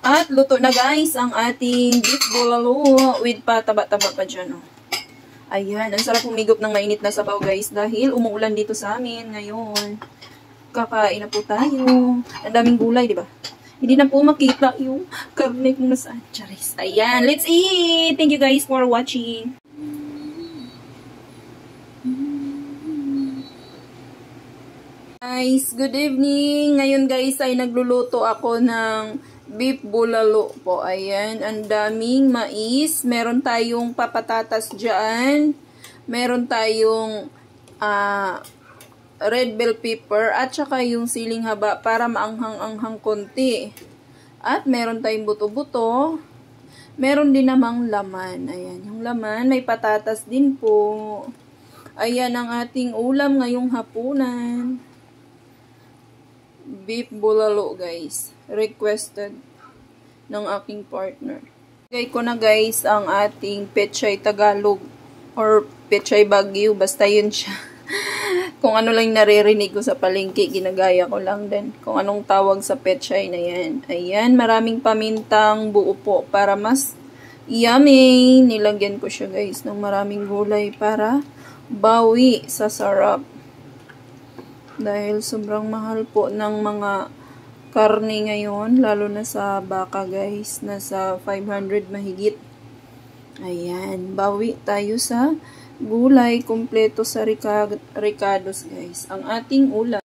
At luto na guys ang ating beef bulalo with pataba-taba pa dyan. Oh. Ayan, ang sarap humigop ng mainit na sabaw guys dahil umuulan dito sa amin ngayon. Kakain na po tayo. Ang daming gulay, di ba? Hindi na po makita yung karne kung nasaan. Charis. Ayan, let's eat! Thank you guys for watching. Guys, good evening. Ngayon guys ay nagluluto ako ng beef bulalo po. Ayan, ang daming mais. Meron tayong papatatas dyan. Meron tayong red bell pepper at saka yung siling haba para maanghang-anghang konti. At meron tayong buto-buto. Meron din namang laman. Ayan, yung laman may patatas din po. Ayan ang ating ulam ngayong hapunan. Beef bulalo guys. Requested ng aking partner. Lagay ko na guys ang ating pechay Tagalog or pechay Baguio. Basta yun siya. Kung ano lang naririnig ko sa palengke, ginagaya ko lang din. Kung anong tawag sa pechay na yan. Ayan, maraming pamintang buo po para mas yummy. Nilagyan ko siya guys ng maraming gulay para bawi sa sarap. Dahil sobrang mahal po ng mga karne ngayon, lalo na sa baka guys, nasa 500 mahigit. Ayan, bawi tayo sa gulay, kompleto sa ricados guys. Ang ating ulam.